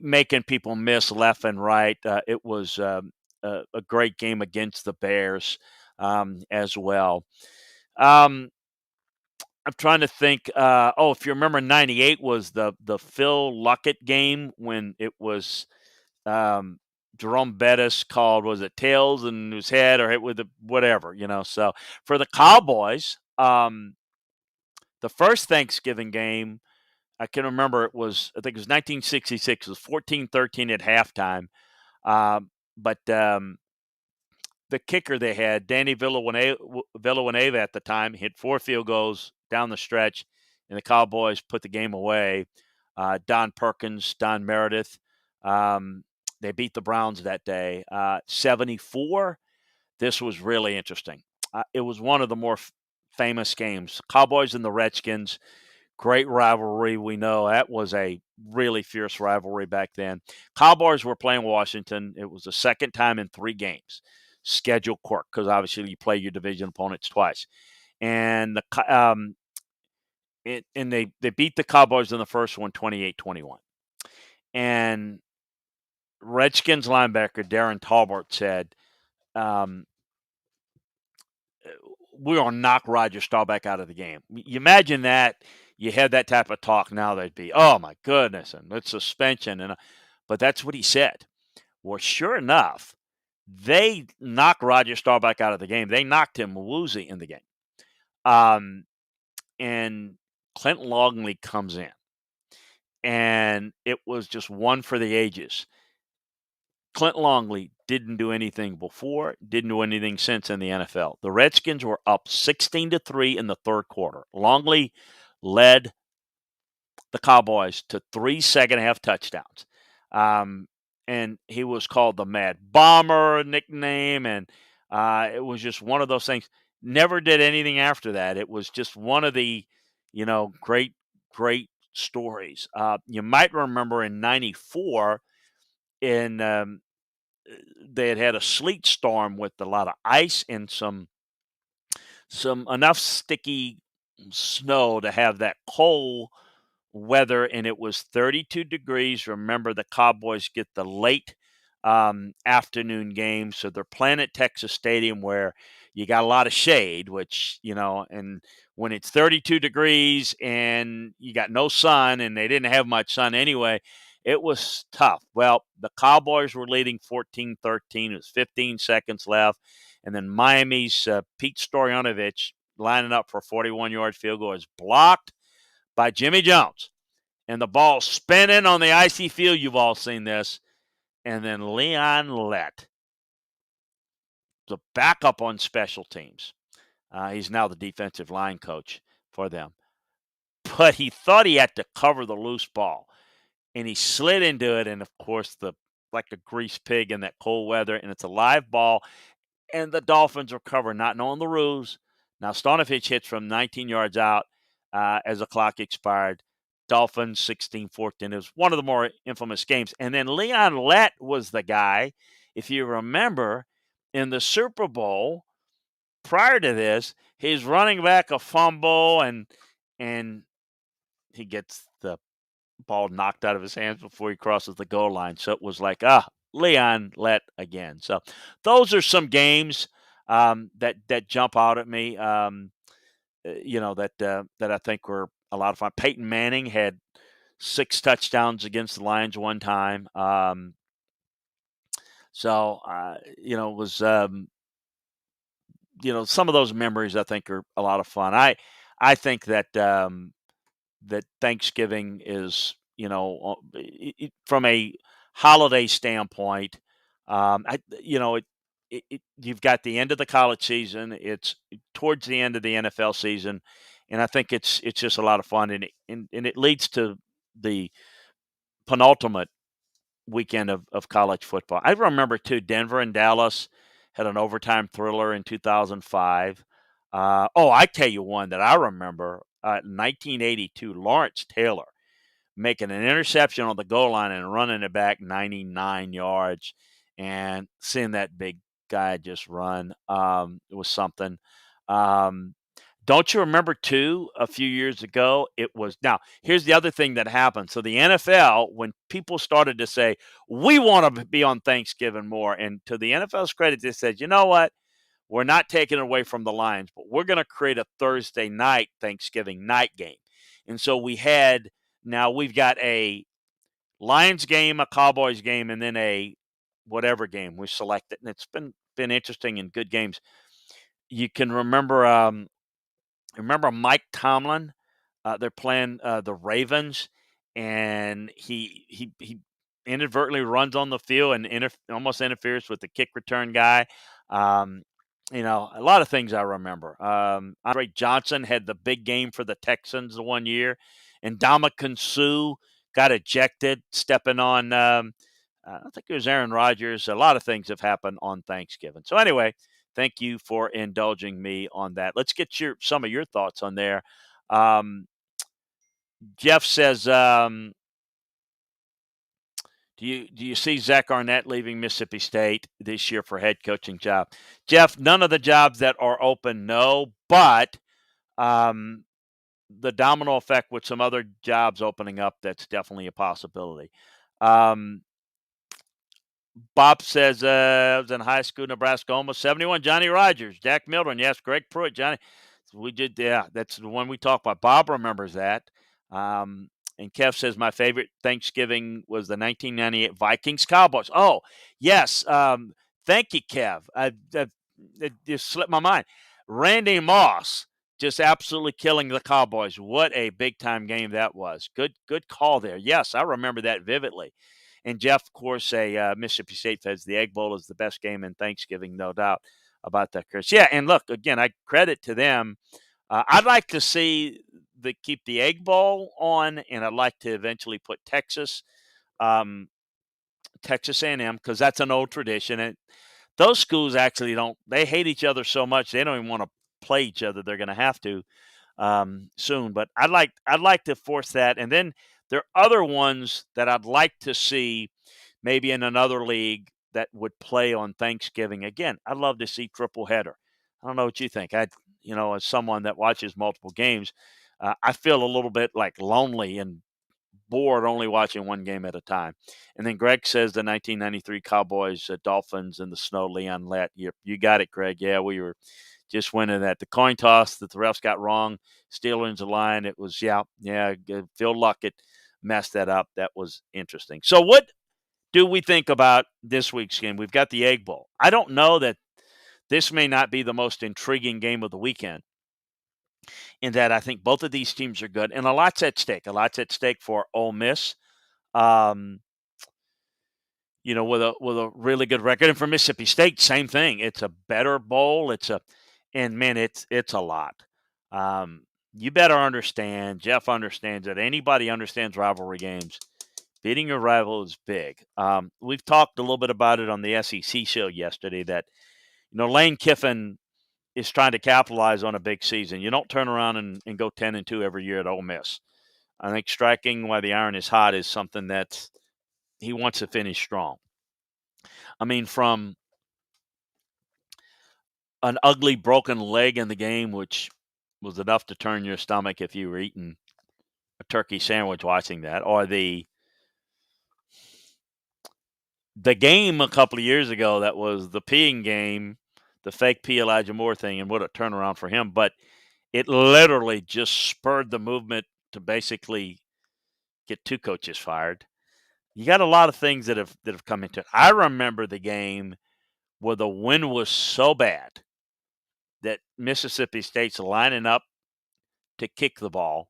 making people miss left and right. It was a great game against the Bears as well. Um, I'm trying to think. If you remember, '98 was the Phil Luckett game when it was um, Jerome Bettis called, was it tails in his head or hit with the whatever, So for the Cowboys, the first Thanksgiving game, I can remember I think it was 1966. It was 14-13 at halftime. But the kicker they had, Danny Villanueva at the time, hit 4 field goals down the stretch, and the Cowboys put the game away. Don Perkins, Don Meredith, they beat the Browns that day. 74, this was really interesting. It was one of the more famous games. Cowboys and the Redskins. Great rivalry. We know that was a really fierce rivalry back then. Cowboys were playing Washington. It was the second time in 3 games. Schedule quirk, because obviously you play your division opponents twice. And they beat the Cowboys in the first one 28-21. And Redskins linebacker Darren Talbot said, we're going to knock Roger Staubach out of the game. You imagine that. You had that type of talk now, they'd be, oh my goodness, and it's suspension. But that's what he said. Well, sure enough, they knocked Roger Staubach out of the game. They knocked him woozy in the game. And Clint Longley comes in. And it was just one for the ages. Clint Longley didn't do anything before, didn't do anything since in the NFL. The Redskins were up 16-3 in the third quarter. Longley led the Cowboys to 3 second-half touchdowns. And he was called the Mad Bomber nickname, and it was just one of those things. Never did anything after that. It was just one of the, great, great stories. You might remember in '94, they had a sleet storm with a lot of ice and some enough sticky snow to have that cold weather, and it was 32 degrees. Remember, the Cowboys get the late afternoon game, so they're playing at Texas Stadium where you got a lot of shade, which, and when it's 32 degrees and you got no sun, and they didn't have much sun anyway, it was tough. Well, the Cowboys were leading 14-13. It was 15 seconds left, and then Miami's Pete Stoyanovich lining up for a 41-yard field goal is blocked by Jimmy Jones. And the ball spinning on the icy field. You've all seen this. And then Leon Lett, the backup on special teams. He's now the defensive line coach for them. But he thought he had to cover the loose ball. And he slid into it. And, of course, like a grease pig in that cold weather. And it's a live ball. And the Dolphins recover, not knowing the rules. Now, Stonovich hits from 19 yards out as the clock expired. Dolphins 16-14. It was one of the more infamous games. And then Leon Lett was the guy, if you remember, in the Super Bowl prior to this, he's running back a fumble and he gets the ball knocked out of his hands before he crosses the goal line. So it was like, Leon Lett again. So those are some games that jump out at me. That I think were a lot of fun. Peyton Manning had 6 touchdowns against the Lions one time. It was, some of those memories I think are a lot of fun. I think that that Thanksgiving is, from a holiday standpoint, you've got the end of the college season. It's towards the end of the NFL season, and I think it's just a lot of fun, and it leads to the penultimate weekend of college football. I remember, too, Denver and Dallas had an overtime thriller in 2005. I tell you one that I remember, 1982, Lawrence Taylor making an interception on the goal line and running it back 99 yards, and seeing that big guy just run, it was something. Um, don't you remember, too, a few years ago, it was now, here's the other thing that happened. So the NFL, when people started to say, "We wanna be on Thanksgiving more," and to the NFL's credit, they said, "You know what? We're not taking it away from the Lions, but we're gonna create a Thursday night Thanksgiving night game." And so we've got a Lions game, a Cowboys game, and then a whatever game we selected, and it's been interesting and good games. You can remember Mike Tomlin? They're playing the Ravens, and he inadvertently runs on the field and almost interferes with the kick return guy. Um, a lot of things I remember. Andre Johnson had the big game for the Texans the one year, and Ndamukong Suh got ejected stepping on. I think it was Aaron Rodgers. A lot of things have happened on Thanksgiving. So anyway, thank you for indulging me on that. Let's get some of your thoughts on there. Um, Jeff says, do you see Zach Arnett leaving Mississippi State this year for head coaching job? Jeff, none of the jobs that are open, no, but um, the domino effect with some other jobs opening up, that's definitely a possibility. Bob says, I was in high school, Nebraska, almost 71. Johnny Rogers, Jack Mildren, yes, Greg Pruitt, Johnny. We did, yeah, that's the one we talked about. Bob remembers that. Um, and Kev says, my favorite Thanksgiving was the 1998 Vikings Cowboys. Oh, yes. Thank you, Kev. It just slipped my mind. Randy Moss just absolutely killing the Cowboys. What a big time game that was. Good call there. Yes, I remember that vividly. And Jeff, of course, a Mississippi State fans, the Egg Bowl is the best game in Thanksgiving, no doubt about that, Chris. Yeah, and look, again, I credit to them. I'd like to see keep the Egg Bowl on, and I'd like to eventually put um, Texas A&M, because that's an old tradition. And those schools actually don't. They hate each other so much they don't even want to play each other. They're going to have to soon. But I'd like to force that, and then there are other ones that I'd like to see maybe in another league that would play on Thanksgiving. Again, I'd love to see triple header. I don't know what you think. As someone that watches multiple games, I feel a little bit like lonely and bored only watching one game at a time. And then Greg says the 1993 Cowboys, Dolphins, and the snow. Leon Lett. You got it, Greg. Yeah, we were just winning that. The coin toss that the refs got wrong, Steelers the line. It was yeah. Phil Luckett messed that up. That was interesting. So what do we think about this week's game? We've got the Egg Bowl. I don't know that this may not be the most intriguing game of the weekend, in that I think both of these teams are good, and a lot's at stake. A lot's at stake for Ole Miss, um, with a really good record, and for Mississippi State, same thing. It's a better bowl. And man, it's a lot. Um, you better understand. Jeff understands that. Anybody understands rivalry games. Beating your rival is big. We've talked a little bit about it on the SEC show yesterday. That Lane Kiffin is trying to capitalize on a big season. You don't turn around and go 10-2 every year at Ole Miss. I think striking while the iron is hot is something that he wants to finish strong. I mean, from an ugly broken leg in the game, which was enough to turn your stomach if you were eating a turkey sandwich watching that, or the game a couple of years ago that was the peeing game, the fake P. Elijah Moore thing, and what a turnaround for him. But it literally just spurred the movement to basically get two coaches fired. You got a lot of things that have come into it. I remember the game where the wind was so bad that Mississippi State's lining up to kick the ball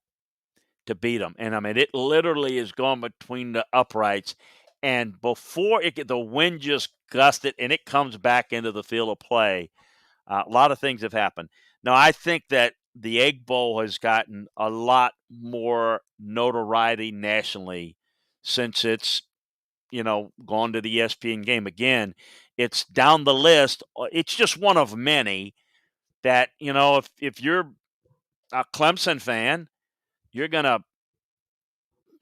to beat them. And I mean, it literally is going between the uprights. And before the wind just gusted and it comes back into the field of play. A lot of things have happened. Now, I think that the Egg Bowl has gotten a lot more notoriety nationally since its gone to the ESPN game. Again, it's down the list. It's just one of many that, if you're a Clemson fan, you're gonna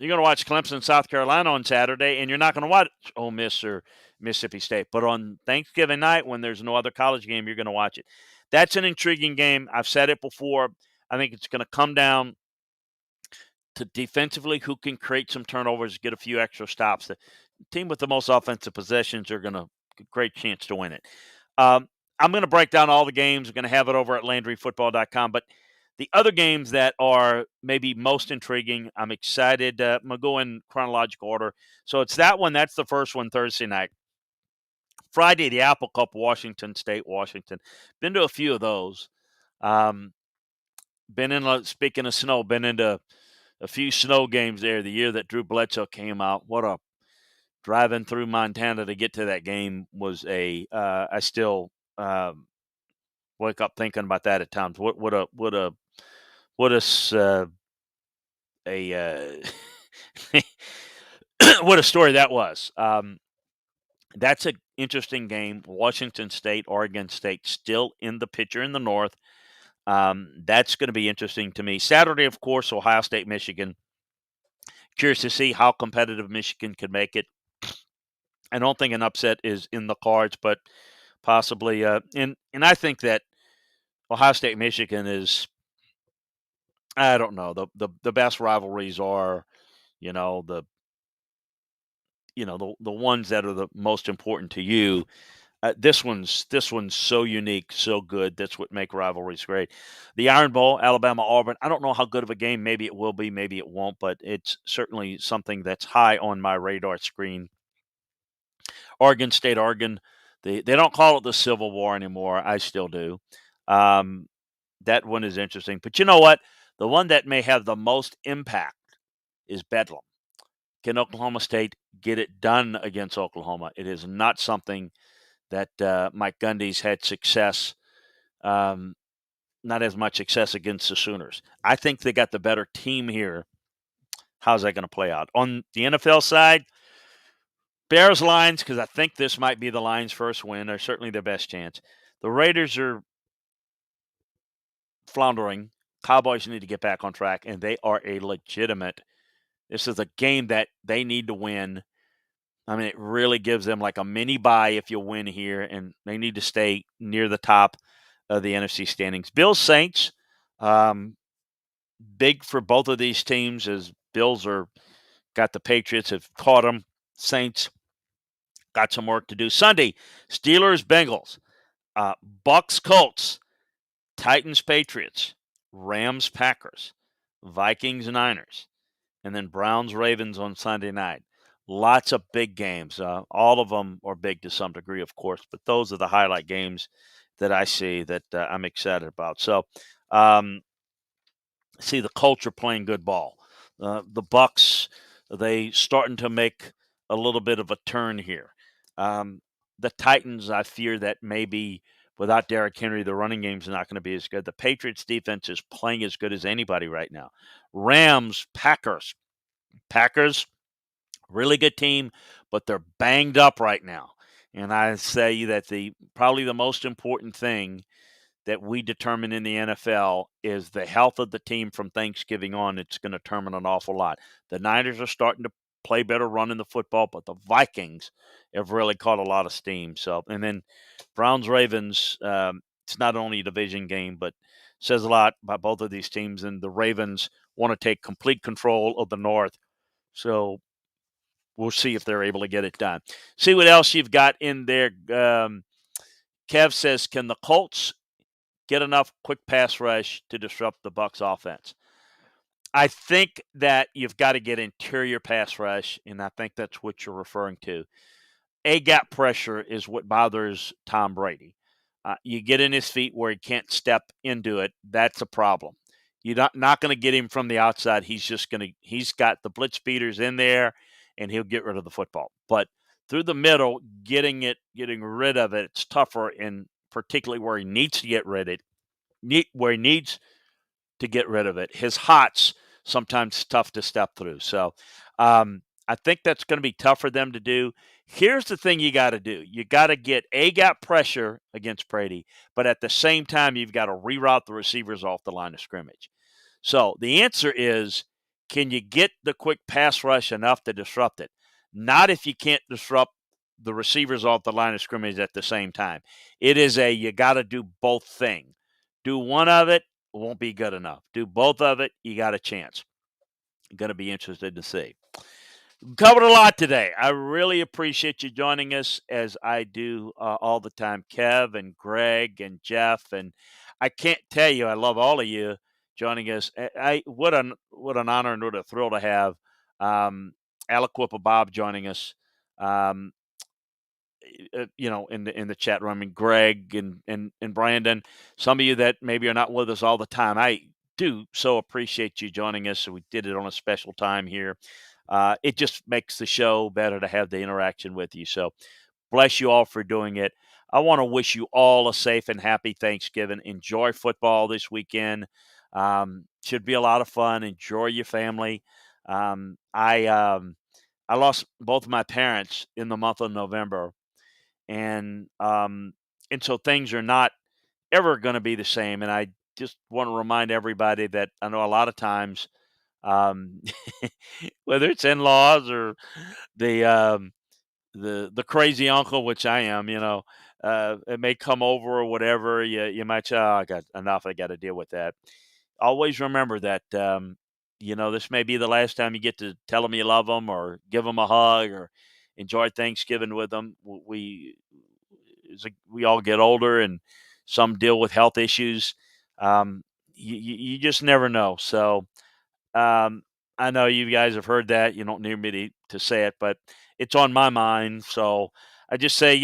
watch Clemson, South Carolina on Saturday, and you're not gonna watch Ole Miss or Mississippi State. But on Thanksgiving night, when there's no other college game, you're gonna watch it. That's an intriguing game. I've said it before. I think it's gonna come down to defensively who can create some turnovers, get a few extra stops. The team with the most offensive possessions are going to great chance to win it. I'm going to break down all the games. We're going to have it over at LandryFootball.com. But the other games that are maybe most intriguing, I'm excited. I'm going to go in chronological order. So it's that one. That's the first one, Thursday night. Friday, the Apple Cup, Washington State, Washington. Been to a few of those. Speaking of snow, been into a few snow games there. The year that Drew Bledsoe came out, what a driving through Montana to get to that game was I still wake up thinking about that at times. What a what what a story that was. That's an interesting game. Washington State, Oregon State, still in the picture in the North. That's going to be interesting to me. Saturday, of course, Ohio State, Michigan. Curious to see how competitive Michigan can make it. I don't think an upset is in the cards, but possibly. And I think that Ohio State, Michigan is. I don't know. The best rivalries are, the the ones that are the most important to you. This one's so unique, so good. That's what make rivalries great. The Iron Bowl, Alabama, Auburn. I don't know how good of a game. Maybe it will be, maybe it won't. But it's certainly something that's high on my radar screen. Oregon State, Oregon. They don't call it the Civil War anymore. I still do. Um, that one is interesting. But you know what? The one that may have the most impact is Bedlam. Can Oklahoma State get it done against Oklahoma? It is not something that Mike Gundy's had success, not as much success against the Sooners. I think they got the better team here. How's that going to play out? On the NFL side, Bears Lions, because I think this might be the Lions' first win, are certainly their best chance. The Raiders are floundering. Cowboys need to get back on track, and they are a legitimate. This is a game that they need to win. I mean, it really gives them like a mini bye if you win here, and they need to stay near the top of the NFC standings. Bills Saints, big for both of these teams as Bills are got the Patriots have caught them. Saints got some work to do. Sunday, Steelers Bengals, Bucks Colts, Titans Patriots, Rams Packers, Vikings Niners, and then Browns Ravens on Sunday night. Lots of big games. All of them are big to some degree, of course, but those are the highlight games that I see that I'm excited about. So, see the culture playing good ball. The Bucks, they starting to make a little bit of a turn here. The Titans, I fear that maybe without Derrick Henry, the running game's not going to be as good. The Patriots defense is playing as good as anybody right now. Rams, Packers. Packers, really good team, but they're banged up right now. And I say that probably the most important thing that we determine in the NFL is the health of the team from Thanksgiving on. It's going to determine an awful lot. The Niners are starting to play better running the football, but the Vikings have really caught a lot of steam. So, and then Browns Ravens. It's not only a division game, but says a lot about both of these teams. And the Ravens want to take complete control of the North. So we'll see if they're able to get it done. See what else you've got in there. Kev says, can the Colts get enough quick pass rush to disrupt the Bucs offense? I think that you've got to get interior pass rush, and I think that's what you're referring to. A-gap pressure is what bothers Tom Brady. You get in his feet where he can't step into it, that's a problem. You're not going to get him from the outside. He's got the blitz beaters in there, and he'll get rid of the football. But through the middle, getting rid of it, it's tougher, and particularly where he needs to get rid of it, where he needs to get rid of it. His hots sometimes tough to step through. So I think that's going to be tough for them to do. Here's the thing you got to do. You got to got pressure against Brady, but at the same time, you've got to reroute the receivers off the line of scrimmage. So the answer is, can you get the quick pass rush enough to disrupt it? Not if you can't disrupt the receivers off the line of scrimmage at the same time. It is you got to do both thing. Do one of it, won't be good enough. Do both of it, you got a chance. Going to be interested to see. Covered a lot today. I really appreciate you joining us as I do all the time. Kev and Greg and Jeff, and I can't tell you I love all of you joining us. What an honor and what a thrill to have Aliquippa Bob joining us. Um, in the chat room. I mean, Greg and Brandon, some of you that maybe are not with us all the time. I do so appreciate you joining us. So we did it on a special time here. It just makes the show better to have the interaction with you. So bless you all for doing it. I want to wish you all a safe and happy Thanksgiving. Enjoy football this weekend. Should be a lot of fun. Enjoy your family. I lost both of my parents in the month of November, and so things are not ever going to be the same. And I just want to remind everybody that I know a lot of times, um, whether it's in-laws or the um, the crazy uncle, which I am, it may come over or whatever. You might say, "Oh, I got enough. I got to deal with that." Always remember that. This may be the last time you get to tell them you love them or give them a hug or enjoy Thanksgiving with them. We all get older and some deal with health issues. You just never know. So um, I know you guys have heard that. You don't need me to say it, but it's on my mind. So I just say,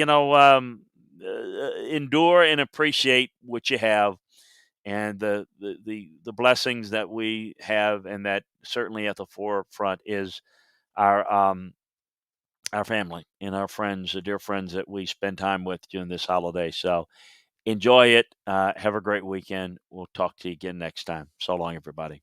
endure and appreciate what you have and the blessings that we have, and that certainly at the forefront is our our family and our friends, the dear friends that we spend time with during this holiday. So enjoy it. Have a great weekend. We'll talk to you again next time. So long, everybody.